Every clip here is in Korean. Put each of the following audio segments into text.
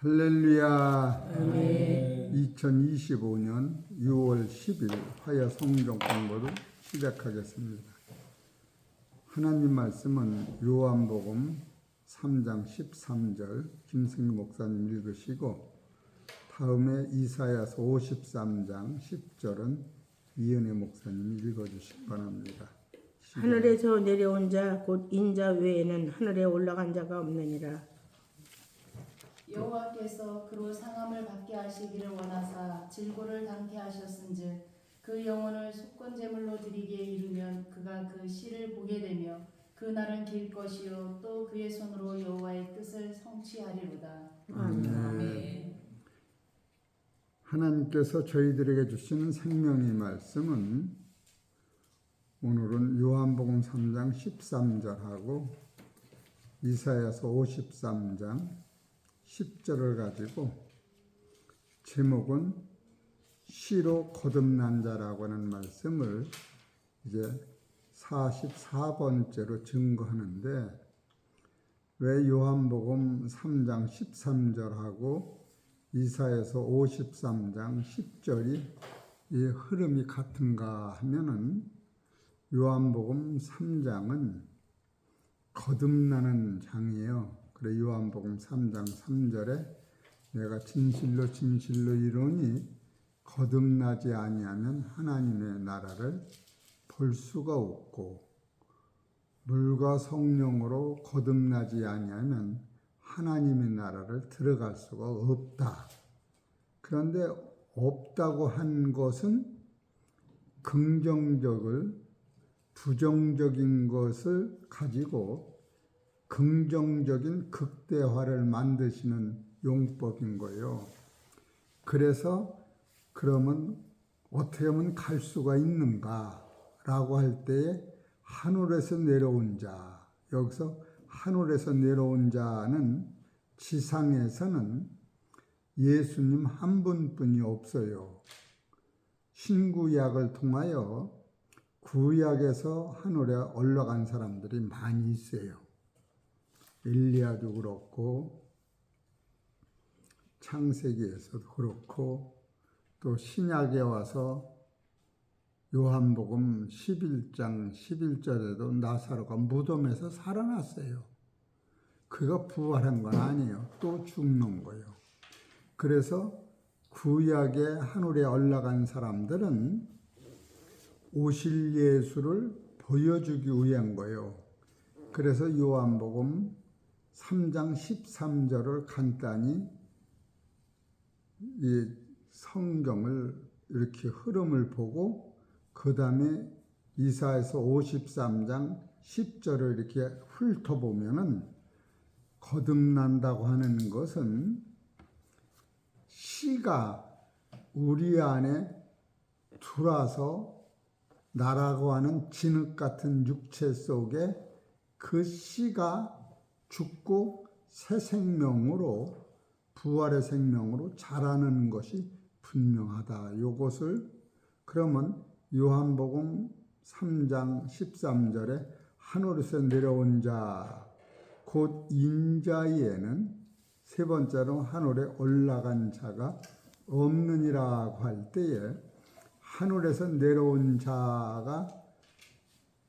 할렐루야. 아멘. 2025년 6월 10일 화요 성경 공부를 시작하겠습니다. 하나님 말씀은 요한복음 3장 13절 김승희 목사님 읽으시고, 다음에 이사야서 53장 10절은 이은혜 목사님이 읽어주시기 바랍니다. 하늘에서 내려온 자 곧 인자 외에는 하늘에 올라간 자가 없느니라. 여호와께서 그로 상함을 받게 하시기를 원하사 질고를 당케 하셨은즉 그 영혼을 속건 제물로 드리기에 이르면 그가 그 씨를 보게 되며 그 날은 길 것이요 또 그의 손으로 여호와의 뜻을 성취하리로다. 아멘. 하나님께서 저희들에게 주시는 생명의 말씀은 오늘은 요한복음 3장 13절하고 이사야서 53장 10절을 가지고 제목은 씨로 거듭난 자라고 하는 말씀을 이제 44번째로 증거하는데, 왜 요한복음 3장 13절하고 이사야서 53장 10절이 이 흐름이 같은가 하면은, 요한복음 3장은 거듭나는 장이에요. 그래 요한복음 3장 3절에 내가 진실로 진실로 이르노니 거듭나지 아니하면 하나님의 나라를 볼 수가 없고, 물과 성령으로 거듭나지 아니하면 하나님의 나라를 들어갈 수가 없다. 그런데 없다고 한 것은 부정적인 것을 가지고 긍정적인 극대화를 만드시는 용법인 거예요. 그래서 그러면 어떻게 하면 갈 수가 있는가라고 할 때에 하늘에서 내려온 자, 여기서 하늘에서 내려온 자는 지상에서는 예수님 한 분뿐이 없어요. 신구약을 통하여 구약에서 하늘에 올라간 사람들이 많이 있어요. 엘리야도 그렇고 창세기에서도 그렇고, 또 신약에 와서 요한복음 11장 11절에도 나사로가 무덤에서 살아났어요. 그가 부활한 건 아니에요. 또 죽는 거예요. 그래서 구약에 하늘에 올라간 사람들은 오실 예수를 보여주기 위한 거예요. 그래서 요한복음 3장 13절을 간단히 이 성경을 이렇게 흐름을 보고, 그 다음에 이사야서 53장 10절을 이렇게 훑어보면은, 거듭난다고 하는 것은 씨가 우리 안에 들어와서 나라고 하는 진흙 같은 육체 속에 그 씨가 죽고 새 생명으로, 부활의 생명으로 자라는 것이 분명하다. 이것을 그러면 요한복음 3장 13절에 하늘에서 내려온 자 곧 인자에는 세 번째로 하늘에 올라간 자가 없느니라고 할 때에, 하늘에서 내려온 자가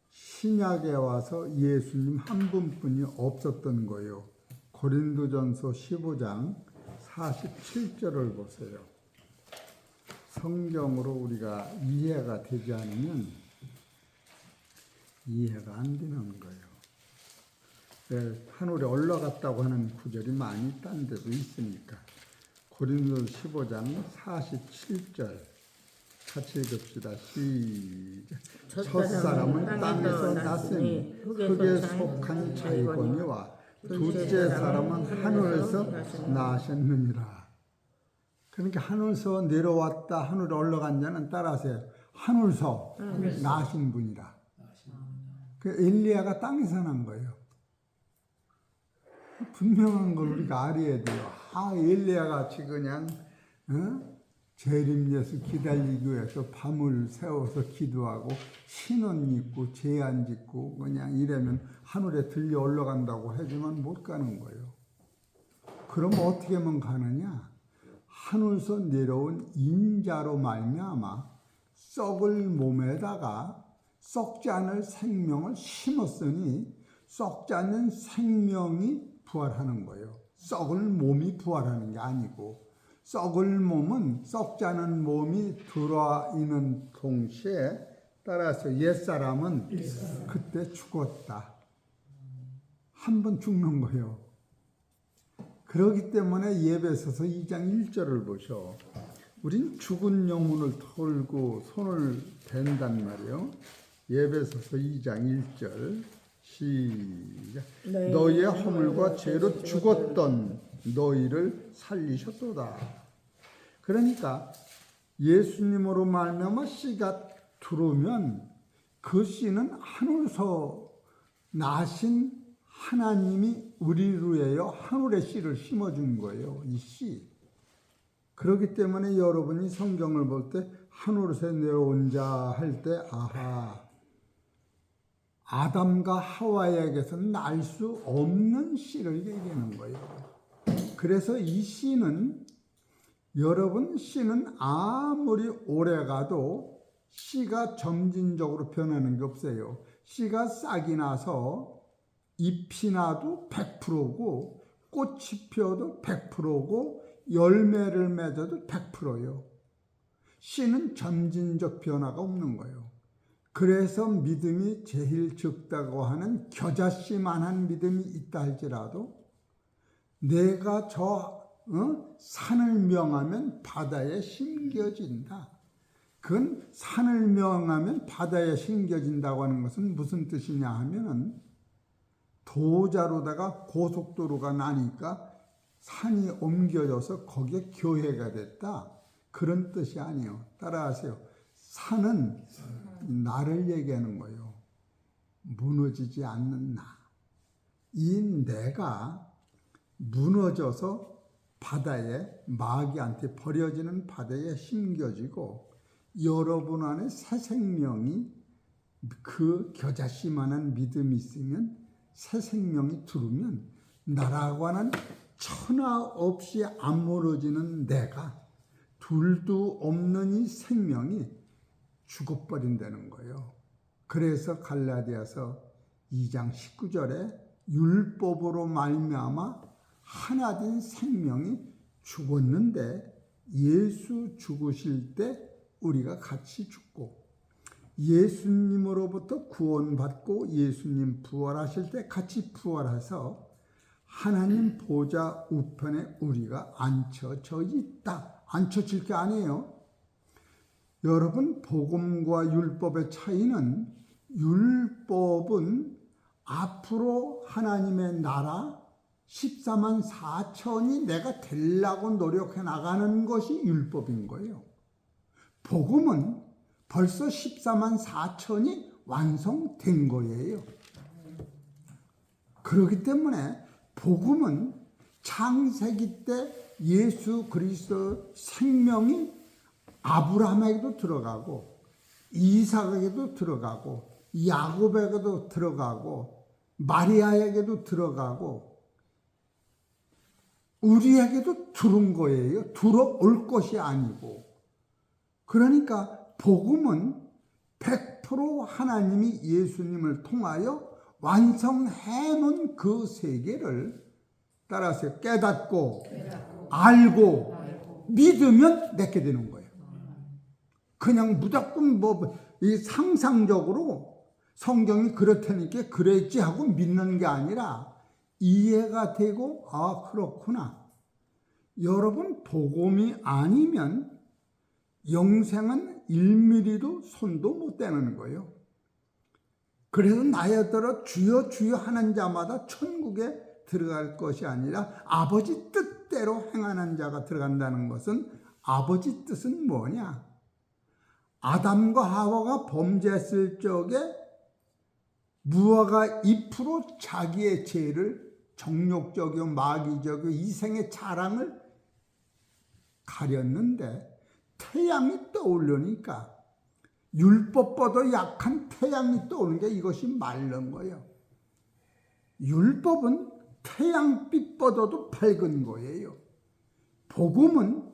신약에 와서 예수님 한 분뿐이 없었던 거예요. 고린도전서 15장 47절을 보세요. 성경으로 우리가 이해가 되지 않으면 이해가 안 되는 거예요. 하늘에 올라갔다고 하는 구절이 많이 딴 데도 있으니까. 고린도전서 15장 47절 같이 읽읍시다. 시작. 첫 사람은 땅에서 났으니 흙에 속한 자이거니와 둘째 사람은 하늘에서 나셨느니라. 그러니까 하늘에서 내려왔다, 하늘에 올라간 자는 따라서 하늘에서 나신 분이라. 그 엘리야가 땅에서 난 거예요. 분명한 걸 우리가 알아야 돼요. 엘리야 같이 그냥 재림예수 기다리기 위해서 밤을 새워서 기도하고 신원 입고 제안 짓고 그냥 이러면 하늘에 들려 올라간다고 하지만 못 가는 거예요. 그럼 어떻게 하면 가느냐? 하늘에서 내려온 인자로 말미암아 썩을 몸에다가 썩지 않을 생명을 심었으니 썩지 않는 생명이 부활하는 거예요. 썩을 몸이 부활하는 게 아니고, 썩을 몸은 썩지 않은 몸이 들어와 있는 동시에 따라서 옛사람은 그때 죽었다. 한 번 죽는 거예요. 그렇기 때문에 예배소서 2장 1절을 보셔. 우린 죽은 영혼을 털고 손을 댄단 말이에요. 예배소서 2장 1절 시작. 너희의 허물과 죄로 죽었던 너희를 살리셨도다. 그러니까 예수님으로 말미암아 씨가 들어오면 그 씨는 하늘에서 나신 하나님이 우리를 위하여 하늘의 씨를 심어준 거예요. 이 씨. 그렇기 때문에 여러분이 성경을 볼 때 하늘에서 내려온 자 할 때 아하, 아담과 하와에게서는 날 수 없는 씨를 얘기하는 거예요. 그래서 이 씨는, 여러분, 씨는 아무리 오래 가도 씨가 점진적으로 변하는 게 없어요. 씨가 싹이 나서 잎이 나도 100%고 꽃이 피어도 100%고 열매를 맺어도 100%예요. 씨는 점진적 변화가 없는 거예요. 그래서 믿음이 제일 적다고 하는 겨자씨만한 믿음이 있다 할지라도 내가 산을 명하면 바다에 심겨진다. 그건 산을 명하면 바다에 심겨진다고 하는 것은 무슨 뜻이냐 하면은 도자로다가 고속도로가 나니까 산이 옮겨져서 거기에 교회가 됐다. 그런 뜻이 아니에요. 따라하세요. 산은 나를 얘기하는 거예요. 무너지지 않는 나. 이 내가 무너져서 바다에, 마귀한테 버려지는 바다에 심겨지고 여러분 안에 새 생명이, 그 겨자씨만한 믿음이 있으면 새 생명이 들으면 나라고 하는 천하 없이 안 무너지는 내가, 둘도 없는 이 생명이 죽어버린다는 거예요. 그래서 갈라디아서 2장 19절에 율법으로 말미암아 하나 된 생명이 죽었는데 예수 죽으실 때 우리가 같이 죽고, 예수님으로부터 구원받고 예수님 부활하실 때 같이 부활해서 하나님 보좌 우편에 우리가 앉혀져 있다. 앉혀질 게 아니에요. 여러분, 복음과 율법의 차이는, 율법은 앞으로 하나님의 나라 14만 4천이 내가 되려고 노력해 나가는 것이 율법인 거예요. 복음은 벌써 14만 4천이 완성된 거예요. 그렇기 때문에 복음은 창세기 때 예수 그리스도 생명이 아브라함에게도 들어가고 이삭에게도 들어가고 야곱에게도 들어가고 마리아에게도 들어가고 우리에게도 들어온 거예요. 들어올 것이 아니고. 그러니까 복음은 100% 하나님이 예수님을 통하여 완성해 놓은 그 세계를 따라서 깨닫고 알고 믿으면 내게 되는 거예요. 그냥 무조건 이 상상적으로 성경이 그렇다니까 그랬지 하고 믿는 게 아니라 이해가 되고, 아, 그렇구나. 여러분, 복음이 아니면 영생은 1mm도 손도 못 대는 거예요. 그래서 나여들어 주여 주여 하는 자마다 천국에 들어갈 것이 아니라 아버지 뜻대로 행하는 자가 들어간다는 것은, 아버지 뜻은 뭐냐? 아담과 하와가 범죄했을 적에 무화과 잎으로 자기의 죄를, 정욕적이요 마귀적이요 이생의 자랑을 가렸는데 태양이 떠오르니까, 율법보다 약한 태양이 떠오르는 게 이것이 말른 거예요. 율법은 태양빛보다도 밝은 거예요. 복음은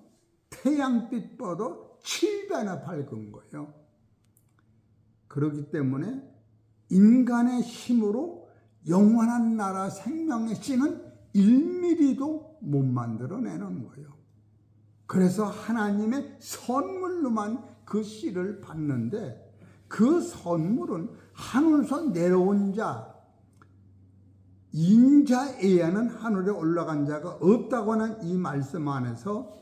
태양빛보다 7배나 밝은 거예요. 그렇기 때문에 인간의 힘으로 영원한 나라 생명의 씨는 1mm도 못 만들어내는 거예요. 그래서 하나님의 선물로만 그 씨를 받는데, 그 선물은 하늘에서 내려온 자, 인자에는 하늘에 올라간 자가 없다고 하는 이 말씀 안에서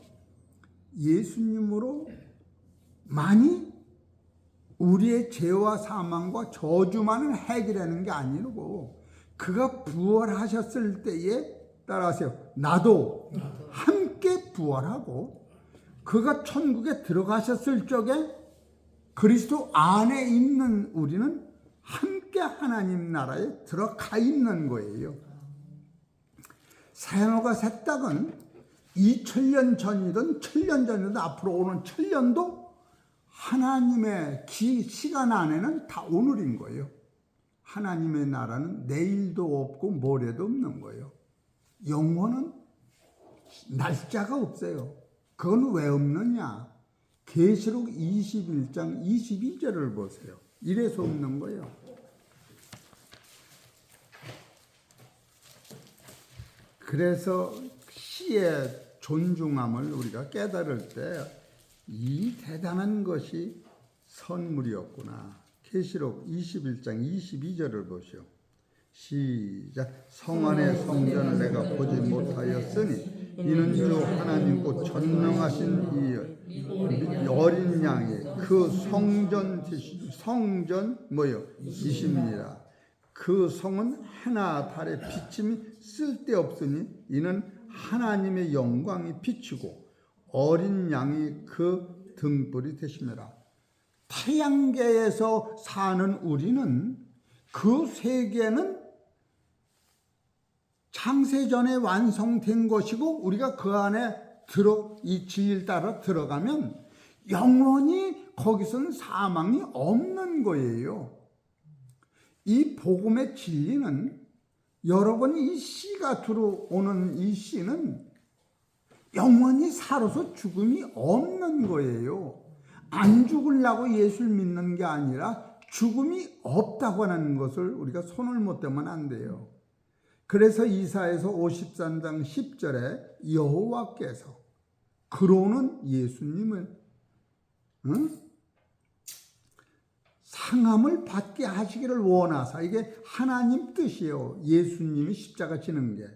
예수님으로 많이 우리의 죄와 사망과 저주만을 해결하는 게 아니고, 그가 부활하셨을 때에, 따라하세요, 나도 함께 부활하고, 그가 천국에 들어가셨을 적에 그리스도 안에 있는 우리는 함께 하나님 나라에 들어가 있는 거예요. 새하늘과 새 땅은 2000년 전이든 1000년 전이든 앞으로 오는 1000년도 하나님의 시간 안에는 다 오늘인 거예요. 하나님의 나라는 내일도 없고 모레도 없는 거예요. 영원은 날짜가 없어요. 그건 왜 없느냐? 계시록 21장 22절을 보세요. 이래서 없는 거예요. 그래서 시의 존중함을 우리가 깨달을 때 이 대단한 것이 선물이었구나. 계시록 21장 22절을 보시오. 시작. 성 안의 성전을 내가 보지 못하였으니 이는 주 하나님 곧 전능하신 이 어린 양이 그 성전 뭐요? 이십니다. 그 성은 해나 달의 비침이 쓸데없으니 이는 하나님의 영광이 비치고 어린 양이 그 등불이 되심이라. 태양계에서 사는 우리는 그 세계는 창세전에 완성된 것이고, 우리가 그 안에 이 진리를 따라 들어가면 영원히 거기서는 사망이 없는 거예요. 이 복음의 진리는, 여러분 이 씨가 들어오는 이 씨는 영원히 살아서 죽음이 없는 거예요. 안 죽으려고 예수를 믿는 게 아니라 죽음이 없다고 하는 것을 우리가 손을 못 대면 안 돼요. 그래서 이사야서 53장 10절에 여호와께서 그러는 예수님을 상함을 받게 하시기를 원하사, 이게 하나님 뜻이에요. 예수님이 십자가 지는 게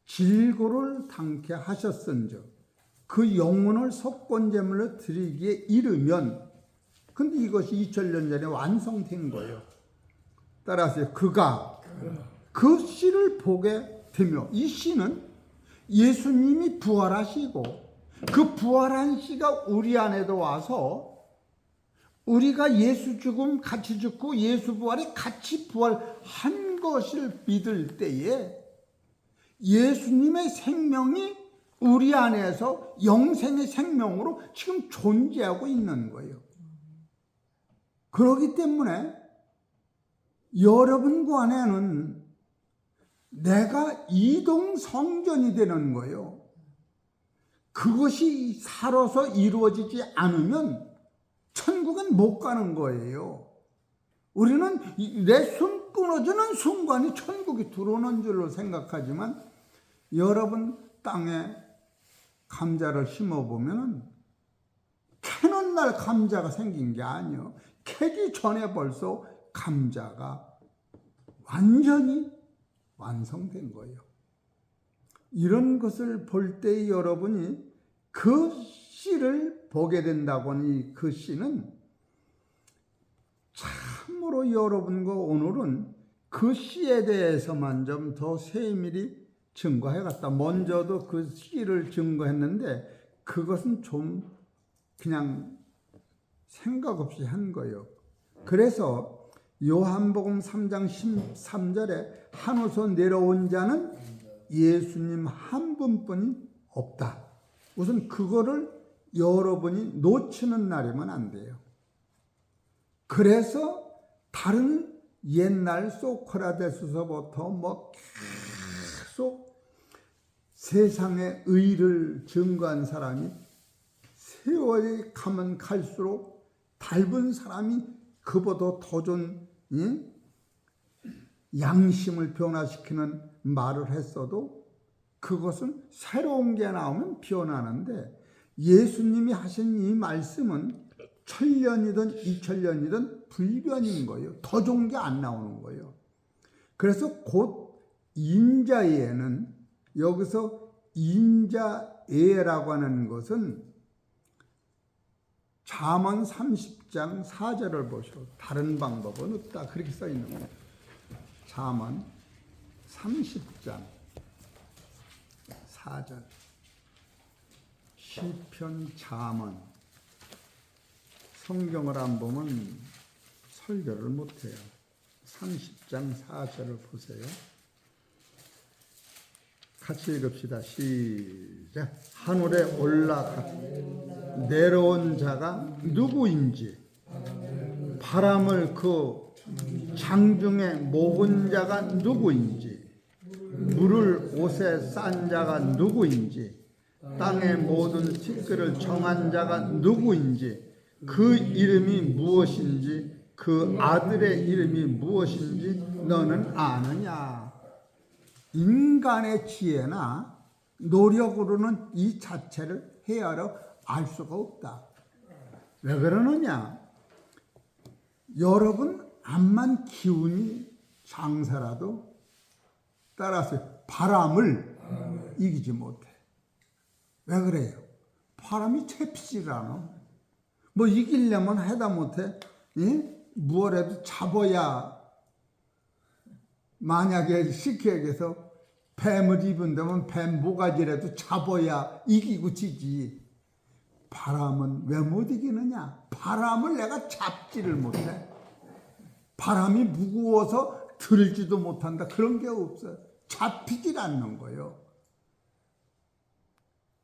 질고를 당케 하셨은즉 그 영혼을 속건제물로 드리기에 이르면, 근데 이것이 2000년 전에 완성된 거예요. 따라서 그가 그 씨를 보게 되며, 이 씨는 예수님이 부활하시고 그 부활한 씨가 우리 안에도 와서 우리가 예수 죽음 같이 죽고 예수 부활에 같이 부활한 것을 믿을 때에 예수님의 생명이 우리 안에서 영생의 생명으로 지금 존재하고 있는 거예요. 그렇기 때문에 여러분과 안에는 내가 이동 성전이 되는 거예요. 그것이 살아서 이루어지지 않으면 천국은 못 가는 거예요. 우리는 내 숨 끊어지는 순간이 천국이 들어오는 줄로 생각하지만, 여러분 땅에 감자를 심어보면 캐는 날 감자가 생긴 게 아니에요. 캐기 전에 벌써 감자가 완전히 완성된 거예요. 이런 것을 볼 때 여러분이 그 씨를 보게 된다고 하니, 그 씨는 참으로 여러분과 오늘은 그 씨에 대해서만 좀 더 세밀히 증거해갔다. 먼저도 그 씨를 증거했는데 그것은 좀 그냥 생각 없이 한 거예요. 그래서 요한복음 3장 13절에 하늘에서 내려온 자는 예수님 한 분뿐이 없다. 우선 그거를 여러분이 놓치는 날이면 안 돼요. 그래서 다른 옛날 소크라테스서부터 계속 세상에 의를 증거한 사람이 세월이 가면 갈수록 닮은 사람이 그보다 더 좋은 양심을 변화시키는 말을 했어도 그것은 새로운 게 나오면 변하는데, 예수님이 하신 이 말씀은 1000년이든 2000년이든 불변인 거예요. 더 좋은 게 안 나오는 거예요. 그래서 곧 인자에는, 여기서 인자에라고 하는 것은 잠언 30장 4절을 보시오. 다른 방법은 없다, 그렇게 써 있는 거예요. 잠언 30장 4절. 시편, 잠언. 성경을 안 보면 설교를 못해요. 30장 4절을 보세요. 같이 읽읍시다. 시작. 하늘에 올라가 내려온 자가 누구인지, 바람을 그 장중에 모은 자가 누구인지, 물을 옷에 싼 자가 누구인지, 땅의 모든 티끌을 정한 자가 누구인지, 그 이름이 무엇인지, 그 아들의 이름이 무엇인지 너는 아느냐. 인간의 지혜나 노력으로는 이 자체를 헤아려 알 수가 없다. 왜 그러느냐? 여러분 암만 기운이 장사라도 따라서 바람을 이기지 못해. 왜 그래요? 바람이 채피질 않아. 뭐 이기려면 해다 못해. 무엇라도 잡아야, 만약에 쉽게 얘기해서 뱀을 입은다면 뱀 모가지라도 잡아야 이기고 지지. 바람은 왜 못 이기느냐? 바람을 내가 잡지를 못해. 바람이 무거워서 들지도 못한다, 그런 게 없어. 잡히질 않는 거예요.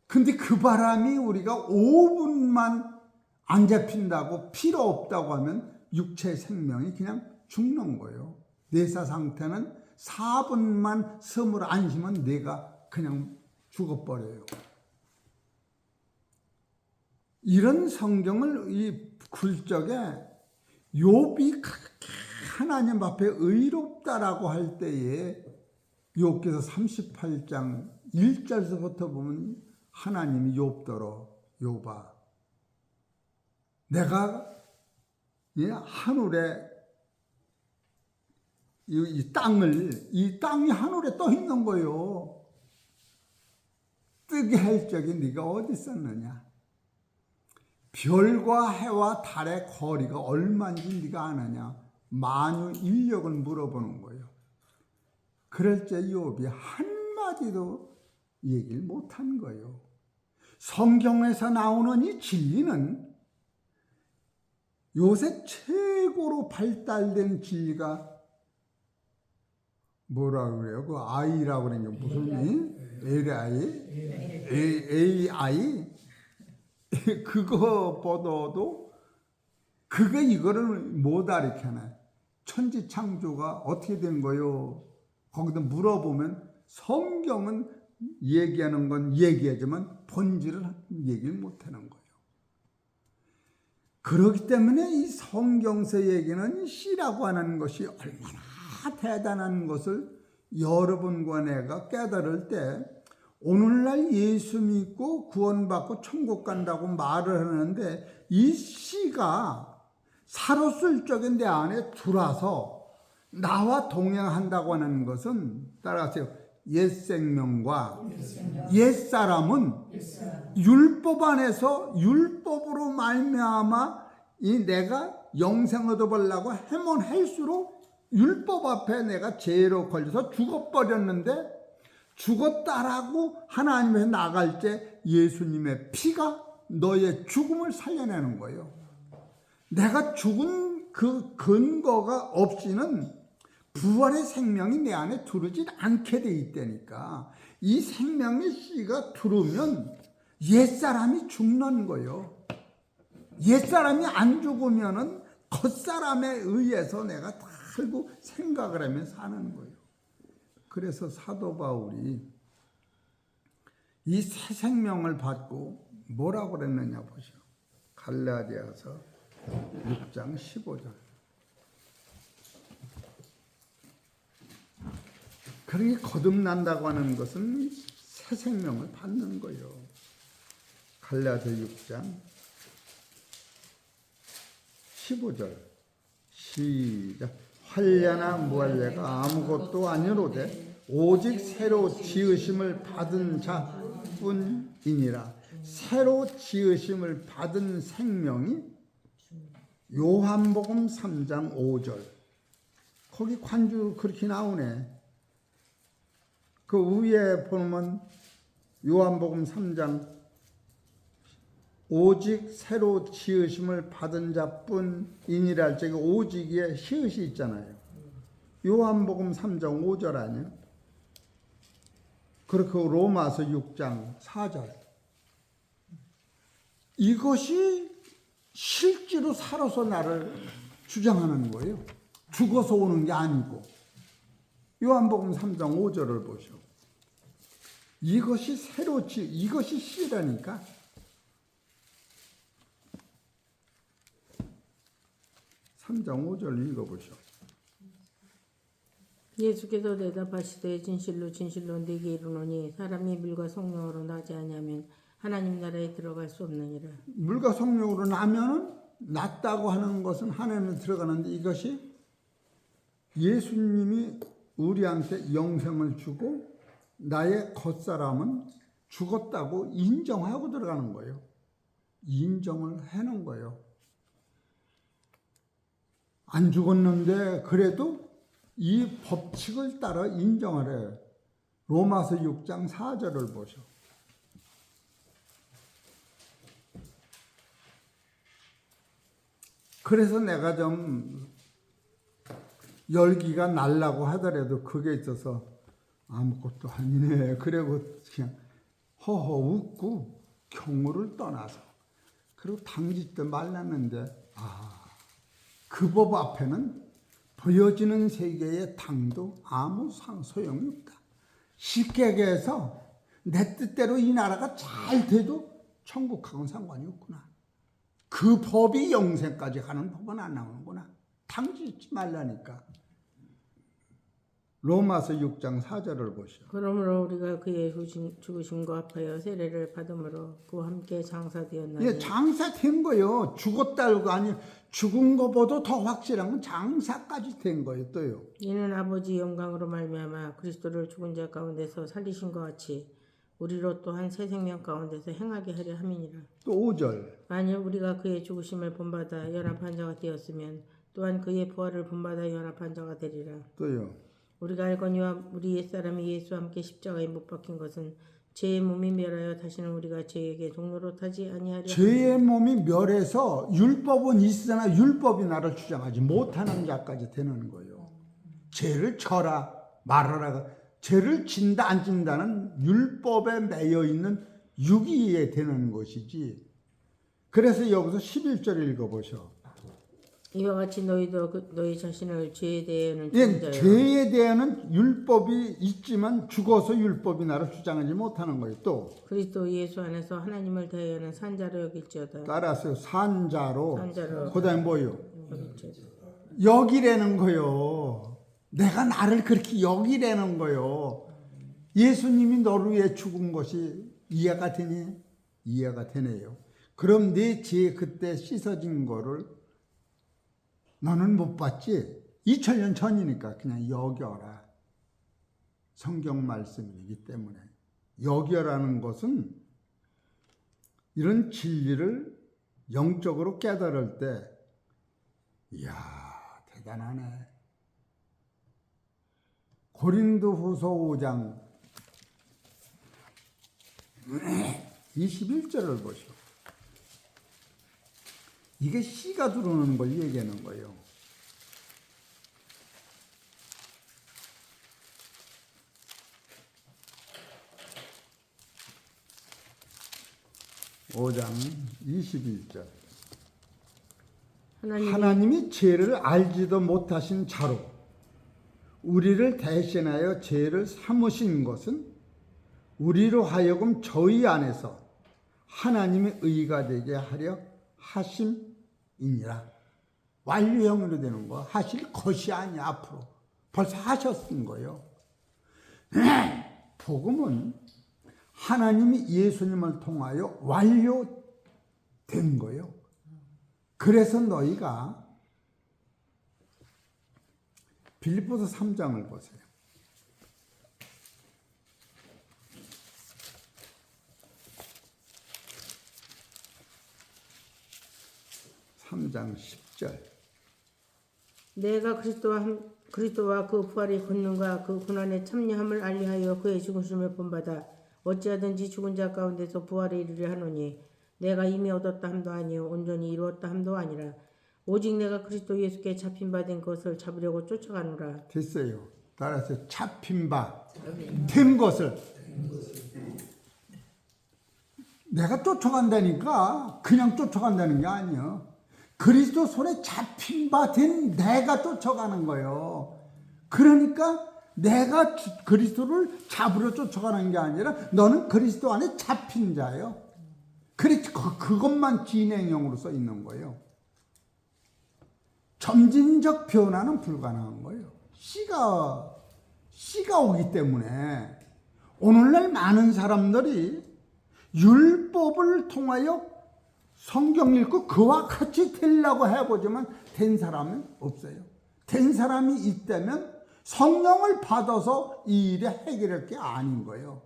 근데 그 바람이 우리가 5분만 안 잡힌다고, 필요 없다고 하면 육체 생명이 그냥 죽는 거예요. 뇌사 상태는 4분만 섬을 안 쉬면 뇌가 그냥 죽어버려요. 이런 성경을 이 굴적에 욥이 그렇게 하나님 앞에 의롭다라고 할 때에, 욥기서 38장 1절서부터 보면 하나님이 욥더러, 욥아, 내가 하늘에 이 땅이 하늘에 떠 있는 거요. 뜨게 할 적에 네가 어디 있었느냐? 별과 해와 달의 거리가 얼마인지 네가 아느냐? 만유 인력을 물어보는 거예요. 그럴 때 욥이 한마디도 얘기를 못한 거예요. 성경에서 나오는 이 진리는 요새 최고로 발달된 진리가 뭐라고 그래요? 그 I라고 그러는 게 무슨 AI? 그거보다도 그게 이거를 못 알아채네. 천지창조가 어떻게 된 거요? 거기다 물어보면 성경은 얘기하는 건 얘기하지만 본질을 얘기를 못하는 거예요. 그렇기 때문에 이 성경서 얘기는 씨라고 하는 것이 얼마나 대단한 것을 여러분과 내가 깨달을 때, 오늘날 예수 믿고 구원받고 천국 간다고 말을 하는데, 이 씨가 살았을 적에 내 안에 들어와서 나와 동행한다고 하는 것은, 따라하세요, 옛생명과 옛사람은 율법 안에서 율법으로 말미암아 이 내가 영생 얻어보려고 해면 할수록 율법 앞에 내가 죄로 걸려서 죽어버렸는데, 죽었다라고 하나님에 나갈 때 예수님의 피가 너의 죽음을 살려내는 거예요. 내가 죽은 그 근거가 없이는 부활의 생명이 내 안에 들어오지 않게 돼 있다니까. 이 생명의 씨가 들어오면 옛사람이 죽는 거예요. 옛사람이 안 죽으면은 겉사람에 의해서 내가 살고 생각을 하며 사는 거예요. 그래서 사도 바울이 이 새 생명을 받고 뭐라고 그랬느냐 보시오. 갈라디아서 6장 15절. 그렇게 거듭난다고 하는 것은 새 생명을 받는 거예요. 갈라디아 6장 15절 시작. 환난이나 무할례가 아무것도 아니로되 오직 새로 지으심을 받은 자뿐이니라. 새로 지으심을 받은 생명이 요한복음 3장 5절. 거기 관주 그렇게 나오네. 그 위에 보면 요한복음 3장 오직 새로 지으심을 받은 자뿐이니라 할 적에 오직에 시읒이 있잖아요. 요한복음 3장 5절 아니에요? 그리고 로마서 6장 4절. 이것이 실제로 살아서 나를 주장하는 거예요. 죽어서 오는 게 아니고. 요한복음 3장 5절을 보시오. 이것이 이것이 씨라니까. 삼 장 5절 읽어보시오. 예수께서 대답하시되 진실로 진실로 네게 이르노니 사람이 물과 성령으로 나지 아니하면 하나님 나라에 들어갈 수 없느니라. 물과 성령으로 나면은 낫다고 하는 것은 하나님에 들어가는데 이것이 예수님이 우리한테 영생을 주고 나의 겉사람은 죽었다고 인정하고 들어가는 거예요. 인정을 해놓은 거예요. 안 죽었는데 그래도 이 법칙을 따라 인정을 해요. 로마서 6장 4절을 보셔. 그래서 내가 좀 열기가 날라고 하더라도 그게 있어서 아무것도 아니네. 그리고 그냥 허허 웃고 경우를 떠나서 그리고 당짓도 말랐는데 그 법 앞에는 보여지는 세계의 당도 아무 소용이 없다. 쉽게 얘기해서 내 뜻대로 이 나라가 잘 돼도 천국하고는 상관이 없구나. 그 법이 영생까지 가는 법은 안 나오는구나. 당짓지 말라니까. 로마서 6장 4절을 보시오. 그러므로 우리가 그의 죽으심과 합하여 세례를 받음으로 그와 함께 장사되었나니. 예, 장사된 거요. 죽었다고 아니 죽은 것보다 더 확실한 건 장사까지 된 거예요. 또요. 이는 아버지 영광으로 말미암아 그리스도를 죽은 자 가운데서 살리신 것 같이 우리로 또한 새 생명 가운데서 행하게 하려 함이니라. 또 5절. 만일 우리가 그의 죽으심을 본받아 연합한 자가 되었으면 또한 그의 부활을 본받아 연합한 자가 되리라. 또요. 우리가 알거니와 우리 옛사람이 예수와 함께 십자가에 못 박힌 것은 죄의 몸이 멸하여 다시는 우리가 죄에게 종로로 타지 아니하려. 죄의 몸이 멸해서 율법은 있으나 율법이 나를 주장하지 못하는 자까지 되는 거예요. 죄를 져라 말하라. 죄를 진다 안 진다는 율법에 매여 있는 유기에 되는 것이지. 그래서 여기서 11절 읽어보셔. 이와 같이 너희도 너희 자신을 죄에 대해는 예, 자요. 죄에 대한 율법이 있지만 죽어서 율법이 나를 주장하지 못하는 거예요. 또 그리스도 예수 안에서 하나님을 대하여는 산자로 여길지어다. 따라서 산자로. 산자로 그다음에 뭐요? 여길지어다. 여기라는 거요. 내가 나를 그렇게 여기라는 거요. 예수님이 너를 위해 죽은 것이 이해가 되니? 이해가 되네요. 그럼 내 죄 그때 씻어진 거를 너는 못 봤지? 2000년 전이니까 그냥 여겨라. 성경 말씀이기 때문에. 여겨라는 것은 이런 진리를 영적으로 깨달을 때 이야 대단하네. 고린도후서 5장 21절을 보시오. 이게 씨가 들어오는 걸 얘기하는 거예요. (5장 21절) 하나님이 죄를 알지도 못하신 자로 우리를 대신하여 죄를 삼으신 것은 우리로 하여금 저희 안에서 하나님의 의가 되게 하려 하심이니라. 완료형으로 되는 거. 하실 것이 아니야. 앞으로 벌써 하셨은 거예요. 복음은 하나님이 예수님을 통하여 완료된 거예요. 그래서 너희가 빌립보서 3장을 보세요. 3장 10절. 내가 그리스도와 그 부활의 권능과 그 고난의 참여함을 알리하여 그의 죽으심을 본받아 어찌하든지 죽은 자 가운데서 부활에 이르려 하노니 내가 이미 얻었다 함도 아니요 온전히 이루었다 함도 아니라 오직 내가 그리스도 예수께 잡힌 바 된 것을 잡으려고 쫓아가노라. 됐어요. 따라서 잡힌 바 된 것을 내가 쫓아간다니까 그냥 쫓아간다는 게 아니에요. 그리스도 손에 잡힌 바 된 내가 쫓아가는 거예요. 그러니까 내가 그리스도를 잡으러 쫓아가는 게 아니라 너는 그리스도 안에 잡힌 자예요. 그래서 그것만 진행형으로 써 있는 거예요. 점진적 변화는 불가능한 거예요. 씨가 오기 때문에 오늘날 많은 사람들이 율법을 통하여 성경 읽고 그와 같이 되려고 해보지만 된 사람은 없어요. 된 사람이 있다면 성령을 받아서 이 일에 해결할 게 아닌 거예요.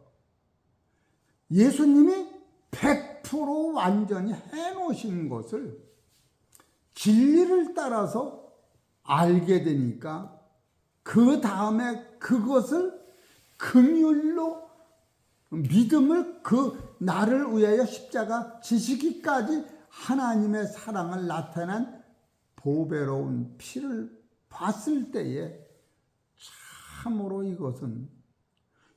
예수님이 100% 완전히 해놓으신 것을 진리를 따라서 알게 되니까 그 다음에 그것을 긍휼로 믿음을 나를 위하여 십자가 지시기까지 하나님의 사랑을 나타낸 보배로운 피를 봤을 때에 참으로 이것은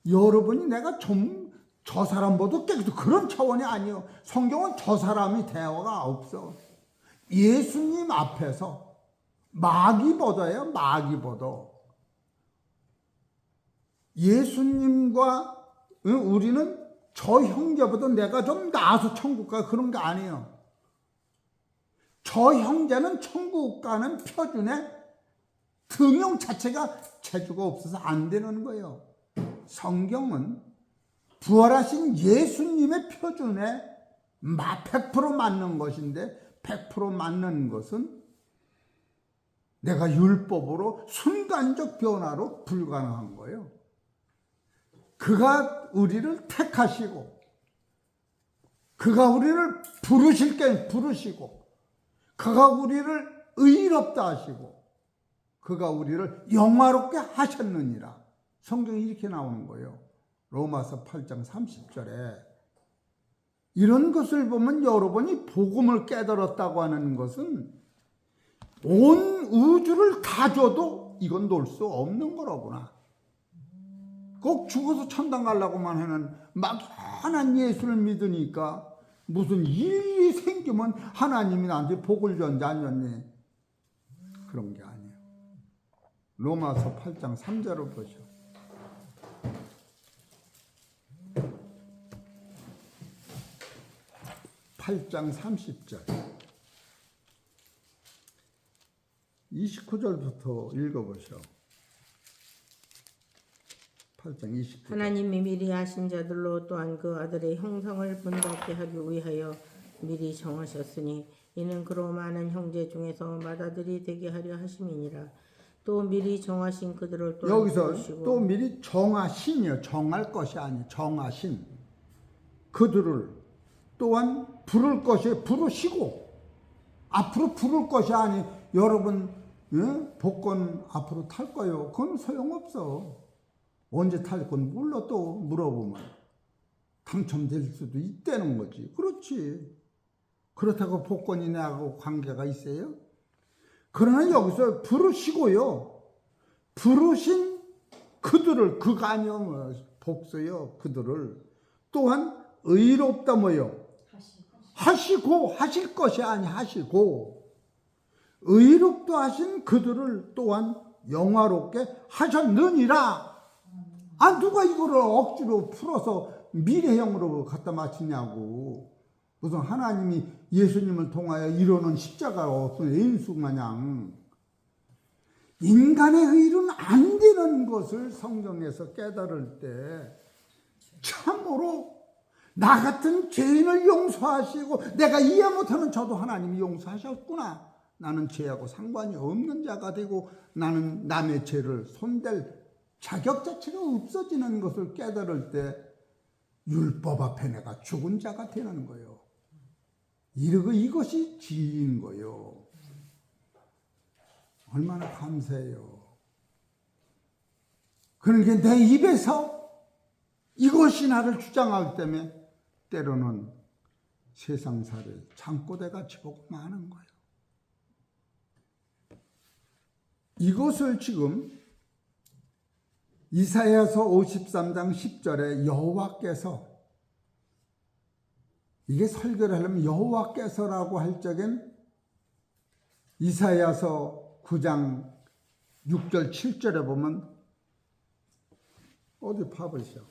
여러분이 내가 좀 저 사람보다 깨끗해 그런 차원이 아니에요. 성경은 저 사람이 대화가 없어. 예수님 앞에서 마귀보다요. 마귀보다 예수님과 우리는 저 형제보다 내가 좀 나아서 천국 가 그런 게 아니에요. 저 형제는 천국 가는 표준에 등용 자체가 재주가 없어서 안 되는 거예요. 성경은 부활하신 예수님의 표준에 100% 맞는 것인데 100% 맞는 것은 내가 율법으로 순간적 변화로 불가능한 거예요. 그가 우리를 택하시고 그가 우리를 부르실 때 부르시고 그가 우리를 의롭다 하시고 그가 우리를 영화롭게 하셨느니라. 성경이 이렇게 나오는 거예요. 로마서 8장 30절에 이런 것을 보면 여러분이 복음을 깨달았다고 하는 것은 온 우주를 다 줘도 이건 놓을 수 없는 거로구나. 꼭 죽어서 천당 가려고만 하는 막연한 예수를 믿으니까 무슨 일이 생기면 하나님이 나한테 복을 줬는지 안 줬니? 그런 게 아니에요. 로마서 8장 3절을 보죠. 8장 30절 29절부터 읽어보시오. 8장 29절. 하나님이 미리 하신 자들로 또한 그 아들의 형상을 본받게 하기 위하여 미리 정하셨으니 이는 그로 많은 형제 중에서 맏아들이 되게 하려 하심이니라. 또 미리 정하신 그들을 또한 여기서 부르시고 또 미리 정하신이요. 정할 것이 아니에요. 정하신 그들을 또한 부를 것이 부르시고 앞으로 부를 것이 아니 여러분 복권 앞으로 탈 거요. 그건 소용없어. 언제 탈 건 몰라. 또 물어보면 당첨될 수도 있다는 거지. 그렇지. 그렇다고 복권이 나하고 관계가 있어요? 그러나 여기서 부르시고요. 부르신 그들을 그가 아니요 복수요. 그들을 또한 의롭다 뭐요? 하시고 하실 것이 아니 하시고 의롭다 하신 그들을 또한 영화롭게 하셨느니라. 아 누가 이거를 억지로 풀어서 미래형으로 갖다 맞추냐고. 무슨 하나님이 예수님을 통하여 이루는 십자가가 어떤 애인수 마냥 인간의 의로는 안 되는 것을 성경에서 깨달을 때 참으로 나 같은 죄인을 용서하시고 내가 이해 못하는 저도 하나님이 용서하셨구나. 나는 죄하고 상관이 없는 자가 되고 나는 남의 죄를 손댈 자격 자체가 없어지는 것을 깨달을 때 율법 앞에 내가 죽은 자가 되는 거예요. 이것이 진리인 거예요. 얼마나 감사해요. 그러니까 내 입에서 이것이 나를 주장하기 때문에 때로는 세상살이 잠꼬대같이 보고 마는 거예요. 이것을 지금 이사야서 53장 10절에 여호와께서, 이게 설교를 하려면 여호와께서라고 할 적엔 이사야서 9장 6절 7절에 보면 어디 봐보시죠.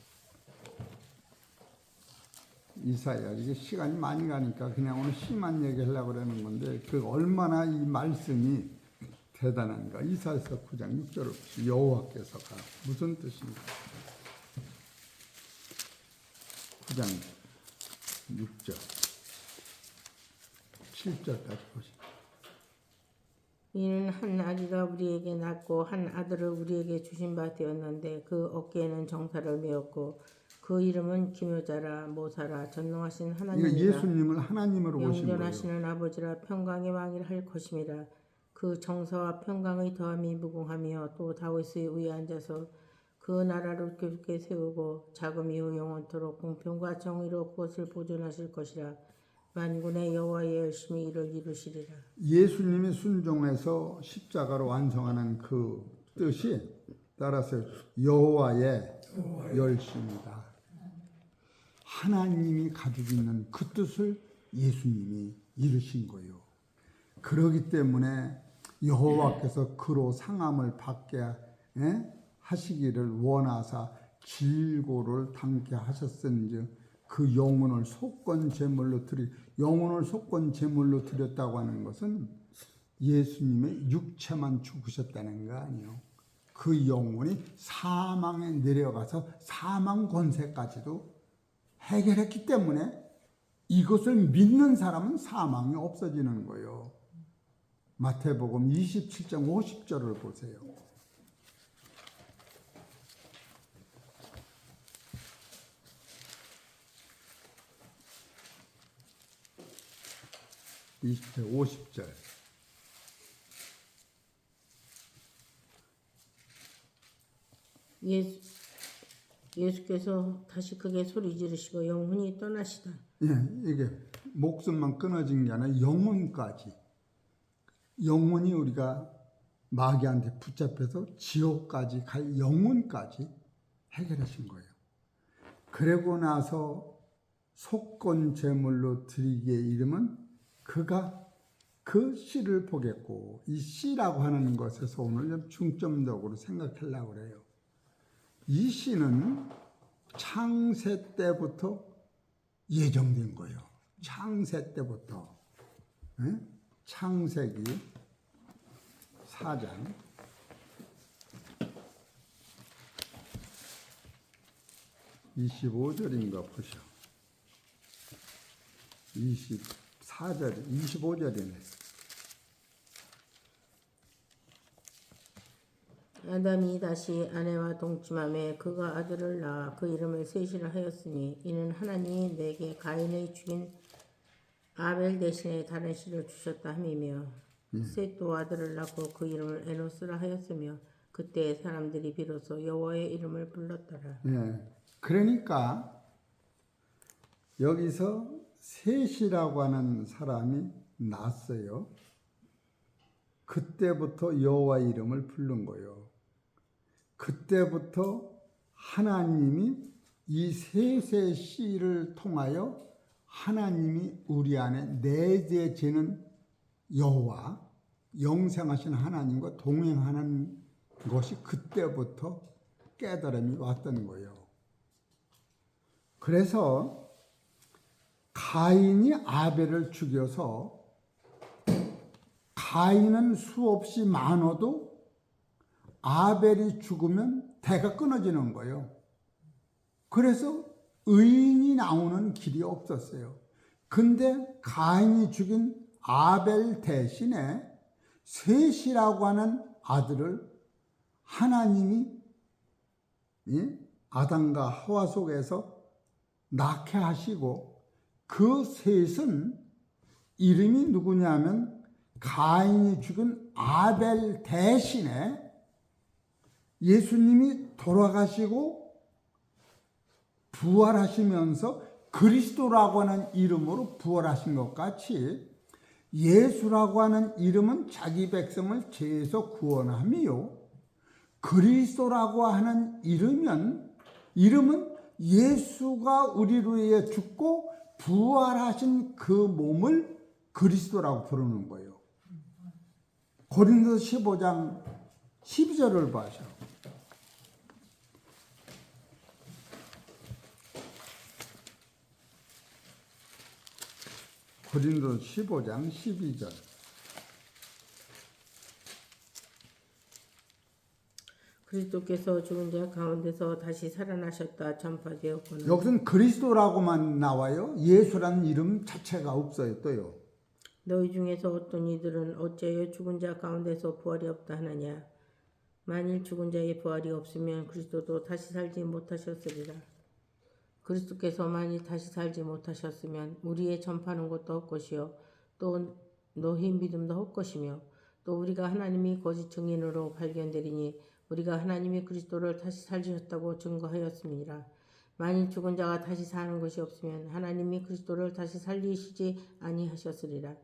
이사야, 이게 시간이 많이 가니까 그냥 오늘 심한 얘기 하려고 그러는 건데 그 얼마나 이 말씀이 대단한가. 이사야서 9장 6절을 보시죠. 여호와께서가 무슨 뜻입니까? 9장 6절 7절까지 보시죠. 이는 한 아기가 우리에게 낳고 한 아들을 우리에게 주신 바 되었는데 그 어깨에는 정사를 메었고 그 이름은 기묘자라 모사라 전능하신 이거 하나님이라 예수님을 하나님으로 보신 거예요. 영존하시는 아버지라 평강의 왕이라 할 것임이라. 그 정사와 평강의 더함이 무궁하며 또 다윗의 위에 앉아서 그 나라를 깊게 세우고 자금 이후 영원토록 공평과 정의로 그것을 보존하실 것이라. 만군의 여호와의 열심히 이를 이루시리라. 예수님이 순종해서 십자가로 완성하는 그 뜻이 따라서 여호와의 열심이다. 하나님이 가지고 있는 그 뜻을 예수님이 이루신 거예요. 그러기 때문에 여호와께서 그로 상함을 받게 하시기를 원하사 질고를 당케 하셨은즉 그 영혼을 속건 제물로 영혼을 속건 제물로 드렸다고 하는 것은 예수님의 육체만 죽으셨다는 거 아니에요. 그 영혼이 사망에 내려가서 사망 권세까지도 해결했기 때문에 이것을 믿는 사람은 사망이 없어지는 거예요. 마태복음 27장 50절을 보세요. (20절) 50절. 예수께서 다시 크게 소리 지르시고 영혼이 떠나시다. 예, 이게 목숨만 끊어진 게 아니라 영혼까지. 영혼이 우리가 마귀한테 붙잡혀서 지옥까지 갈 영혼까지 해결하신 거예요. 그러고 나서 속건 제물로 드리기에 이르면 그가 그 씨를 보겠고, 이 씨라고 하는 것에서 오늘 좀 중점적으로 생각하려고 그래요. 이 씨는 창세 때부터 예정된 거예요. 창세 때부터. 창세기 4장 25절인가 보셔. 24절, 25절이네. 아담이 다시 아내와 동침하매 그가 아들을 낳아 그 이름을 셋이라 하였으니 이는 하나님이 내게 가인의 죽인 아벨 대신에 다른 씨를 주셨다 함이며 셋도 아들을 낳고 그 이름을 에노스라 하였으며 그때 사람들이 비로소 여호와의 이름을 불렀더라. 예. 그러니까 여기서 셋이라고 하는 사람이 났어요. 그때부터 여호와의 이름을 부른 거예요. 그때부터 하나님이 이 셋의 씨를 통하여 하나님이 우리 안에 내재지는 여호와, 영생하신 하나님과 동행하는 것이 그때부터 깨달음이 왔던 거예요. 그래서 가인이 아벨을 죽여서 가인은 수없이 많아도 아벨이 죽으면 대가 끊어지는 거예요. 그래서 의인이 나오는 길이 없었어요. 근데 가인이 죽인 아벨 대신에 셋이라고 하는 아들을 하나님이 아담과 하와 속에서 낳게 하시고, 그 셋은 이름이 누구냐면 가인이 죽은 아벨 대신에 예수님이 돌아가시고 부활하시면서 그리스도라고 하는 이름으로 부활하신 것 같이, 예수라고 하는 이름은 자기 백성을 죄에서 구원하며, 그리스도라고 하는 이름은 예수가 우리를 위해 죽고 부활하신 그 몸을 그리스도라고 부르는 거예요. 고린도서 15장 12절을 봐서 고린도서 15장 12절. 그리스도께서 죽은 자 가운데서 다시 살아나셨다 전파되었거늘. 여기서는 그리스도라고만 나와요. 예수라는 이름 자체가 없어요. 또요. 너희 중에서 어떤 이들은 어찌하여 죽은 자 가운데서 부활이 없다 하느냐. 만일 죽은 자의 부활이 없으면 그리스도도 다시 살지 못하셨으리라. 그리스도께서 만일 다시 살지 못하셨으면 우리의 전파는 것도 헛것이요 또 너희 믿음도 헛것이며, 또 우리가 하나님이 거짓 증인으로 발견되리니 우리가 하나님이 그리스도를 다시 살리셨다고 증거하였음이니라. 만일 죽은 자가 다시 사는 것이 없으면 하나님이 그리스도를 다시 살리시지 아니하셨으리라.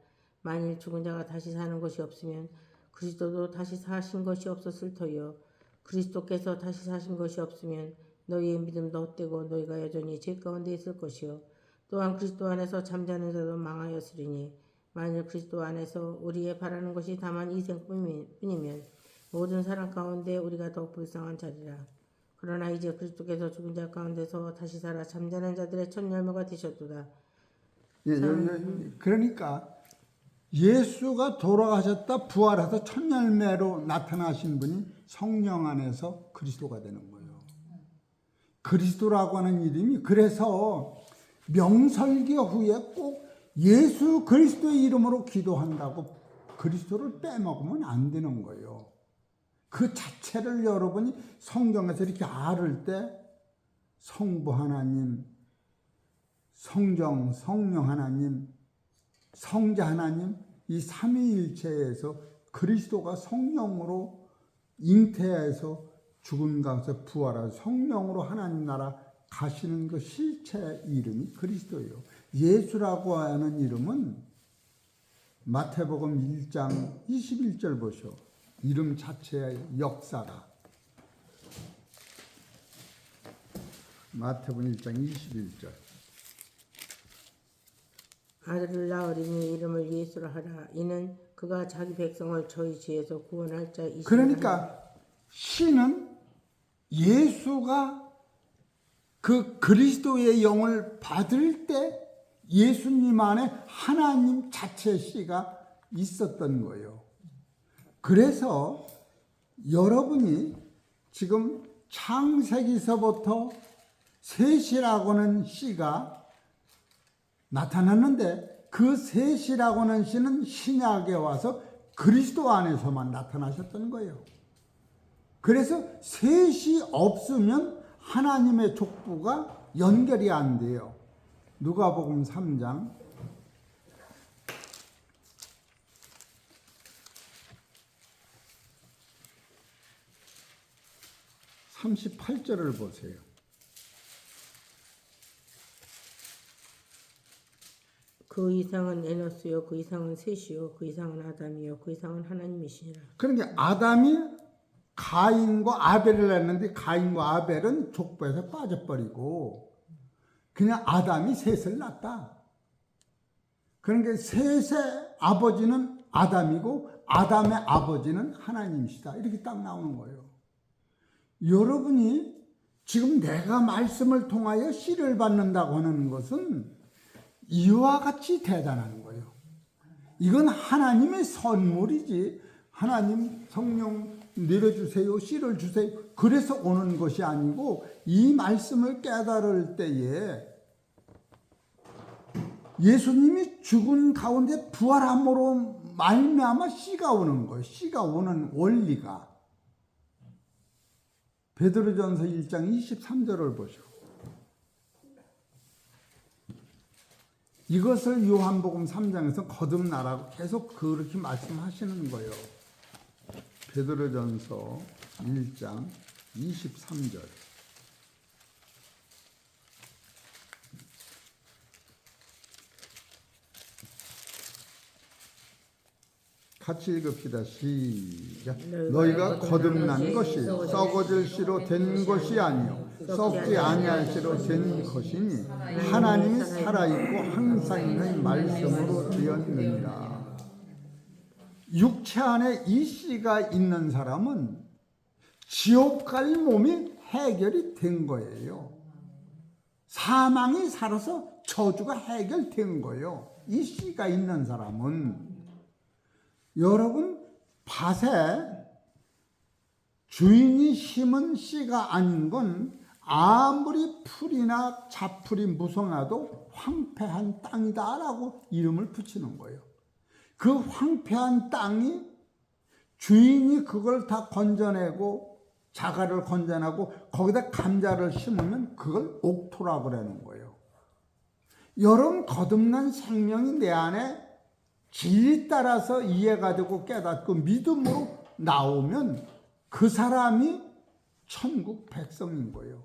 만일 죽은 자가 다시 사는 것이 없으면 그리스도도 다시 사신 것이 없었을 터이요 그리스도께서 다시 사신 것이 없으면 너희의 믿음도 헛되고 너희가 여전히 죄 가운데 있을 것이요 또한 그리스도 안에서 잠자는 자도 망하였으리니, 만일 그리스도 안에서 우리의 바라는 것이 다만 이생뿐이면 모든 사람 가운데 우리가 더욱 불쌍한 자리라. 그러나 이제 그리스도께서 죽은 자 가운데서 다시 살아 잠자는 자들의 첫 열매가 되셨도다. 그러니까 예수가 돌아가셨다 부활해서 첫 열매로 나타나신 분이 성령 안에서 그리스도가 되는 거예요. 그리스도라고 하는 이름이, 그래서 명설교 후에 꼭 예수 그리스도의 이름으로 기도한다고 그리스도를 빼먹으면 안 되는 거예요. 그 자체를 여러분이 성경에서 이렇게 알을 때 성부 하나님, 성정, 성령 하나님, 성자 하나님, 이 삼위일체에서 그리스도가 성령으로 잉태해서 죽은 가운데서 부활하여 성령으로 하나님 나라 가시는 그 실체 이름이 그리스도예요. 예수라고 하는 이름은 마태복음 1장 21절 보시오. 이름 자체의 역사가. 마태복음 1장 21절. 아들을 낳으리니 이름을 예수라 하라. 이는 그가 자기 백성을 저희 죄에서 구원할 자이시라. 그러니까 신은 예수가 그 그리스도의 영을 받을 때 예수님 안에 하나님 자체 씨가 있었던 거예요. 그래서 여러분이 지금 창세기서부터 셋이라고는 씨가 나타났는데, 그 셋이라고는 씨는 신약에 와서 그리스도 안에서만 나타나셨던 거예요. 그래서 셋이 없으면 하나님의 족보가 연결이 안 돼요. 누가복음 3장 38절을 보세요. 그 이상은 에노스요, 그 이상은 셋이요, 그 이상은 아담이요, 그 이상은 하나님이시니라. 그러니까 아담이 가인과 아벨을 낳았는데 가인과 아벨은 족보에서 빠져버리고 그냥 아담이 셋을 낳았다. 그러니까 셋의 아버지는 아담이고 아담의 아버지는 하나님이시다. 이렇게 딱 나오는 거예요. 여러분이 지금 내가 말씀을 통하여 씨를 받는다고 하는 것은 이와 같이 대단한 거예요. 이건 하나님의 선물이지, 하나님 성령 내려주세요, 씨를 주세요, 그래서 오는 것이 아니고, 이 말씀을 깨달을 때에 예수님이 죽은 가운데 부활함으로 말미암아 씨가 오는 거예요. 씨가 오는 원리가. 베드로전서 1장 23절을 보시오. 이것을 요한복음 3장에서 거듭나라고 계속 그렇게 말씀하시는 거예요. 베드로전서 1장 23절. 같이 읽읍시다. 시작. 너희가 거듭난 것이 썩어질 씨로 된 것이 아니요 썩지 아니할 씨로 된 것이니 하나님이 살아있고 항상 있는 말씀으로 되었느니라. 육체 안에 이 씨가 있는 사람은 지옥 갈 몸이 해결이 된 거예요. 사망이 살아서 저주가 해결된 거예요. 이 씨가 있는 사람은. 여러분, 밭에 주인이 심은 씨가 아닌 건 아무리 풀이나 잡풀이 무성해도 황폐한 땅이다라고 이름을 붙이는 거예요. 그 황폐한 땅이 주인이 그걸 다 건져내고 자갈을 건져내고 거기다 감자를 심으면 그걸 옥토라고 그러는 거예요. 여러분, 거듭난 생명이 내 안에 진리 따라서 이해가 되고 깨닫고 믿음으로 나오면 그 사람이 천국 백성인 거예요.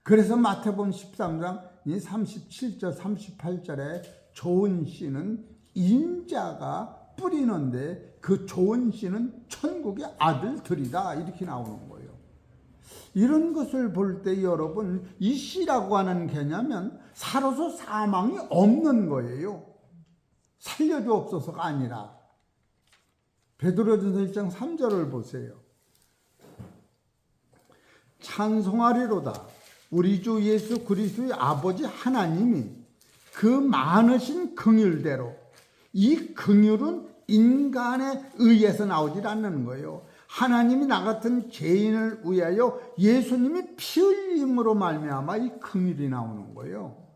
그래서 마태복음 13장 37절 38절에 좋은 씨는 인자가 뿌리는데 그 좋은 씨는 천국의 아들들이다 이렇게 나오는 거예요. 이런 것을 볼 때 여러분, 이 씨라고 하는 개념은 살아서 사망이 없는 거예요. 살려주옵소서가 아니라. 베드로전서 1장 3절을 보세요. 찬송하리로다. 우리 주 예수 그리스도의 아버지 하나님이 그 많으신 긍휼대로, 이 긍휼은 인간에 의해서 나오질 않는 거예요. 하나님이 나 같은 죄인을 위하여 예수님이 피 흘림으로 말미암아 이 긍휼이 나오는 거예요.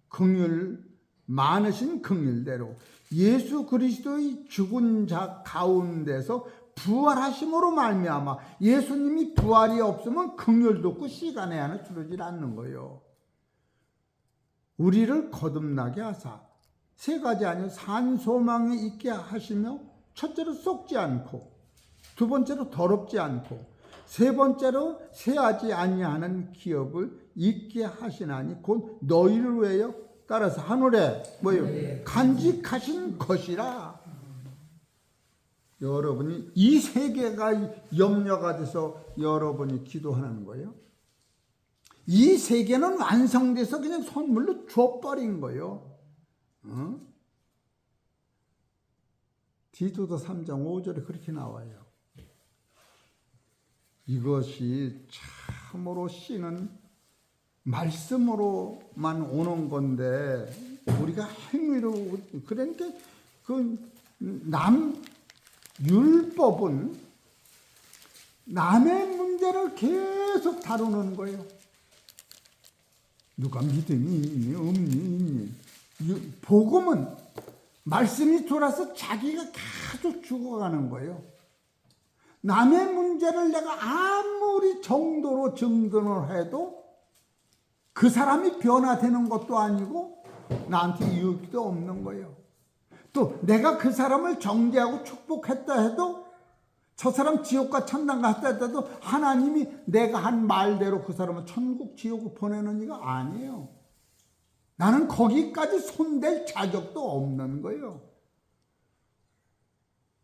긍휼, 많으신 긍휼대로 예수 그리스도의 죽은 자 가운데서 부활하심으로 말미암아, 예수님이 부활이 없으면 긍휼도 없고 씨가 내 안에 들어오질 않는 거예요. 우리를 거듭나게 하사 세 가지 아니요 산소망에 있게 하시며, 첫째로 썩지 않고, 두 번째로 더럽지 않고, 세 번째로 세하지 아니하는 기업을 있게 하시나니 곧 너희를 위하여, 따라서 하늘에 뭐예요? 간직하신 것이라. 여러분이 이 세 개가 염려가 돼서 여러분이 기도하는 거예요. 이 세 개는 완성돼서 그냥 선물로 줘버린 거예요. 디도서 3장 5절에 그렇게 나와요. 이것이 참으로 씨는 말씀으로만 오는 건데 우리가 행위로, 그러니까 율법은 남의 문제를 계속 다루는 거예요. 누가 믿음이 있니 없니 있니. 복음은 말씀이 돌아서 자기가 계속 죽어가는 거예요. 남의 문제를 내가 아무리 정도로 증언을 해도 그 사람이 변화되는 것도 아니고 나한테 이익도 없는 거예요. 또 내가 그 사람을 정죄하고 축복했다 해도, 저 사람 지옥과 천당 갔다 해도 하나님이 내가 한 말대로 그 사람을 천국 지옥을 보내는 이가 아니에요. 나는 거기까지 손댈 자격도 없는 거예요.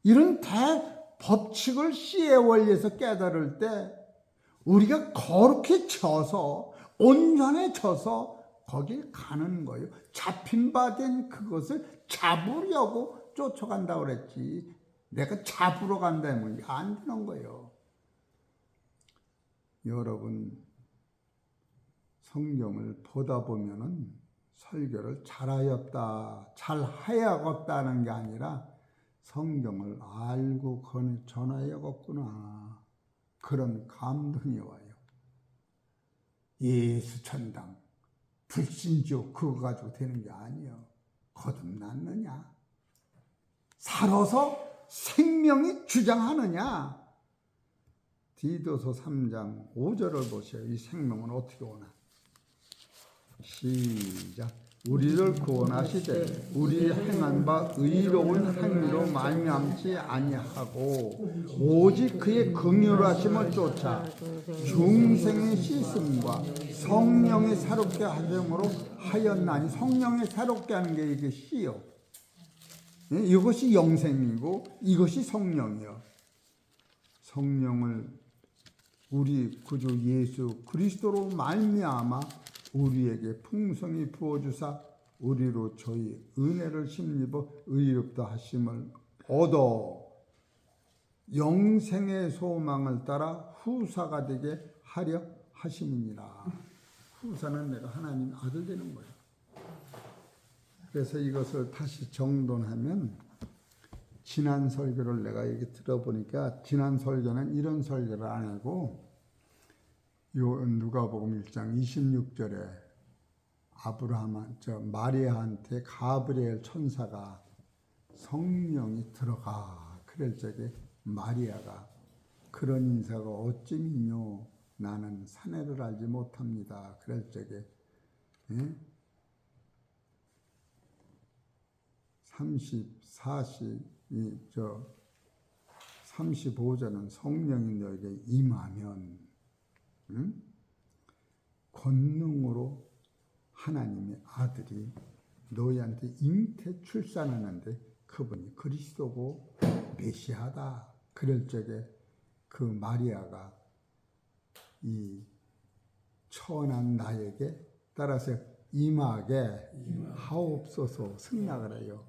이런 대법칙을 씨의 원리에서 깨달을 때 우리가 거룩히 쳐서, 온전해져서 거길 가는 거예요. 잡힌 바 된 그것을 잡으려고 쫓아간다고 그랬지, 내가 잡으러 간다면 안 되는 거예요. 여러분, 성경을 보다 보면은 설교를 잘하였다, 잘하야겠다는 게 아니라 성경을 알고 전하야겠구나, 그런 감동이 와요. 예수 천당, 불신지옥 그거 가지고 되는 게 아니에요. 거듭났느냐? 살아서 생명이 주장하느냐? 디도서 3장 5절을 보세요. 이 생명은 어떻게 오나? 시작. 우리를 구원하시되 우리 행한 바 의로운 행위로 말미암지 아니하고 오직 그의 긍휼하심을 쫓아 중생의 씻음과 성령의 새롭게 하심으로 하였나니, 성령의 새롭게 하는 게 이게 시요. 이것이 영생이고 이것이 성령이요. 성령을 우리 구주 예수 그리스도로 말미암아 우리에게 풍성히 부어주사 우리로 저희 은혜를 힘입어 의롭다 하심을 얻어 영생의 소망을 따라 후사가 되게 하려 하심이니라. 후사는 내가 하나님 아들 되는 거예요. 그래서 이것을 다시 정돈하면, 지난 설교를 내가 이렇게 들어보니까 지난 설교는 이런 설교를 안 하고 요 누가복음 1장 26절에 마리아한테 가브리엘 천사가 성령이 들어가 그럴 적에 마리아가 그런 인사가 어찌미뇨 나는 사내를 알지 못합니다. 그럴 적에 35절은 성령이 너에게 임하면 권능으로 하나님의 아들이 너희한테 잉태 출산하는데 그분이 그리스도고 메시아다. 그럴 적에 그 마리아가 이 천한 나에게 따라서 임하게 하옵소서 승낙을 해요.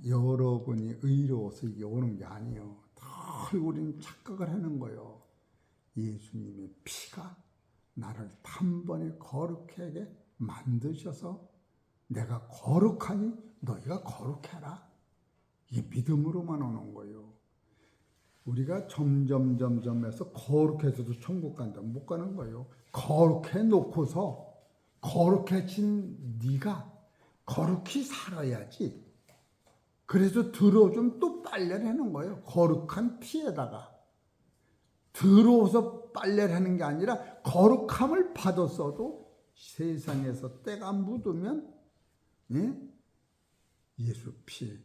여러분이 의로워서 이게 오는 게 아니에요. 늘 우리는 착각을 하는 거예요. 예수님의 피가 나를 단번에 거룩하게 만드셔서 내가 거룩하니 너희가 거룩해라. 이게 믿음으로만 오는 거예요. 우리가 점점 해서 거룩해서도 천국 간다 못 가는 거예요. 거룩해 놓고서 거룩해진 네가 거룩히 살아야지. 그래서 들어오면 또 빨래를 하는 거예요. 거룩한 피에다가. 들어오서 빨래를 하는 게 아니라 거룩함을 받았어도 세상에서 때가 묻으면 예수 피,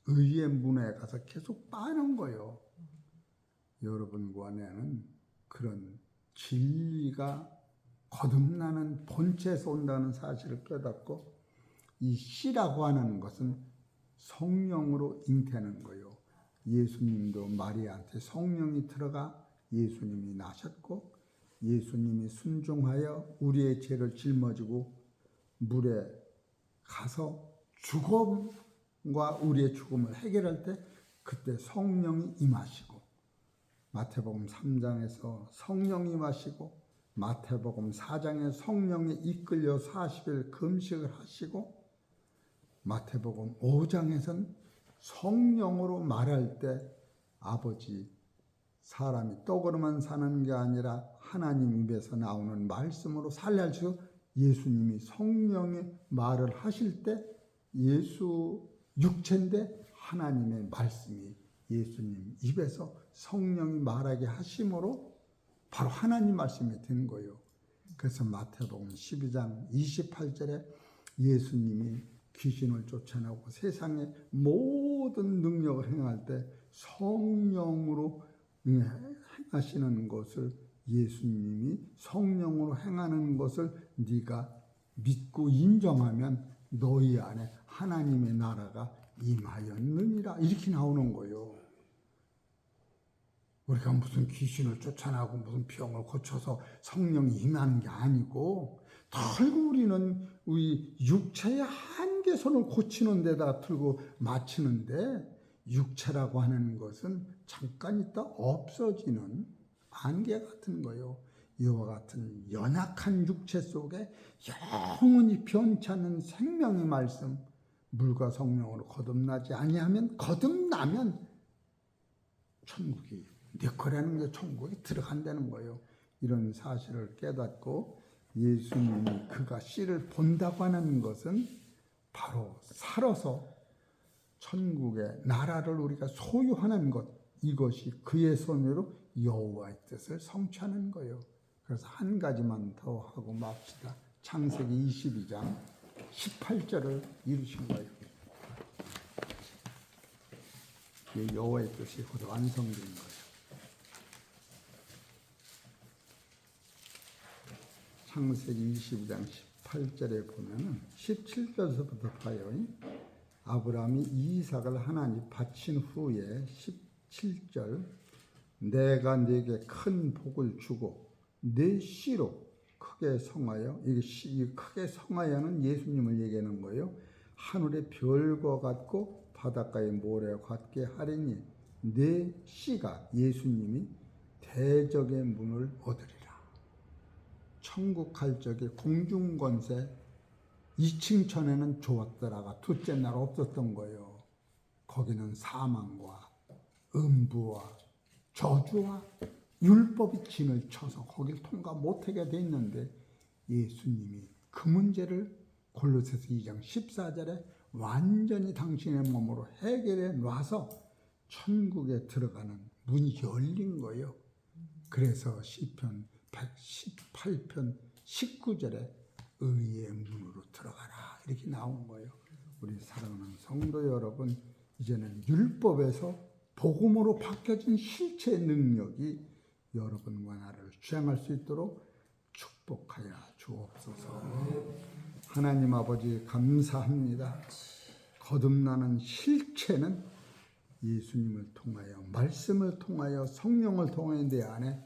의의 문에 가서 계속 빠는 거예요. 여러분과 나는 그런 진리가 거듭나는 본체에서 온다는 사실을 깨닫고, 이 씨라고 하는 것은 성령으로 잉태하는 거예요. 예수님도 마리아한테 성령이 들어가 예수님이 나셨고, 예수님이 순종하여 우리의 죄를 짊어지고 물에 가서 죽음과 우리의 죽음을 해결할 때 그때 성령이 임하시고, 마태복음 3장에서 성령이 임하시고, 마태복음 4장에 성령에 이끌려 40일 금식을 하시고, 마태복음 5장에서는 성령으로 말할 때 아버지, 사람이 떡으로만 사는 게 아니라 하나님 입에서 나오는 말씀으로 살릴 수, 예수님이 성령의 말을 하실 때 예수 육체인데 하나님의 말씀이 예수님 입에서 성령이 말하게 하심으로 바로 하나님 말씀이 된 거예요. 그래서 마태복음 12장 28절에 예수님이 귀신을 쫓아내고 세상의 모든 능력을 행할 때 성령으로 행하시는 것을, 예수님이 성령으로 행하는 것을 네가 믿고 인정하면 너희 안에 하나님의 나라가 임하였느니라. 이렇게 나오는 거예요. 우리가 무슨 귀신을 쫓아내고 무슨 병을 고쳐서 성령이 임하는 게 아니고, 결국 우리는 우리 육체의 한계선을 고치는 데다 들고 마치는데, 육체라고 하는 것은 잠깐 있다 없어지는 안개 같은 거예요. 이와 같은 연약한 육체 속에 영원히 변치 않는 생명의 말씀, 물과 성령으로 거듭나지 아니하면, 거듭나면 천국이 내 거라는 게 천국에 들어간다는 거예요. 이런 사실을 깨닫고 예수님이 그가 씨를 본다고 하는 것은 바로 살아서 천국의 나라를 우리가 소유하는 것, 이것이 그의 손으로 여호와의 뜻을 성취하는 거예요. 그래서 한 가지만 더 하고 맙시다. 창세기 22장 18절을 이루신 거예요. 이 여호와의 뜻이 곧 완성된 거예요. 창세기 22장 18절에 보면은 17절서부터 봐요. 아브라함이 이삭을 하나님 바친 후에 17절, 내가 네게 큰 복을 주고 내 씨로 크게 성하여, 이 크게 성하여는 예수님을 얘기하는 거예요. 하늘의 별과 같고 바닷가의 모래와 같게 하리니 내 씨가, 예수님이 대적의 문을 얻으리라. 천국 갈 적에 공중권세 2층 천에는 좋았더라가 둘째 날 없었던 거예요. 거기는 사망과 음부와 저주와 율법이 진을 쳐서 거길 통과 못하게 돼 있는데, 예수님이 그 문제를 골로새서 2장 14절에 완전히 당신의 몸으로 해결해 놔서 천국에 들어가는 문이 열린 거예요. 그래서 시편 118편 19절에 의의 문으로 들어가라 이렇게 나온 거예요. 우리 사랑하는 성도 여러분, 이제는 율법에서 복음으로 바뀌어진 실체의 능력이 여러분과 나를 주장할 수 있도록 축복하여 주옵소서. 하나님 아버지 감사합니다. 거듭나는 실체는 예수님을 통하여, 말씀을 통하여, 성령을 통하여 내 안에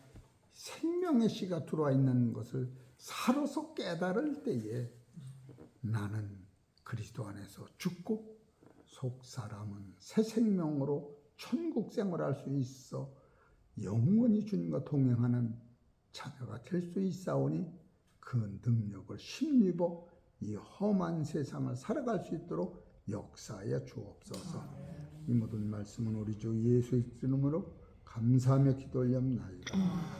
생명의 씨가 들어와 있는 것을 살아서 깨달을 때에 나는 그리스도 안에서 죽고 속 사람은 새 생명으로 천국 생활할 수 있어 영원히 주님과 동행하는 자녀가 될 수 있사오니 그 능력을 힘입어 이 험한 세상을 살아갈 수 있도록 역사하여 주옵소서. 이 모든 말씀은 우리 주 예수의 이름으로 감사하며 기도 올리옵나이다.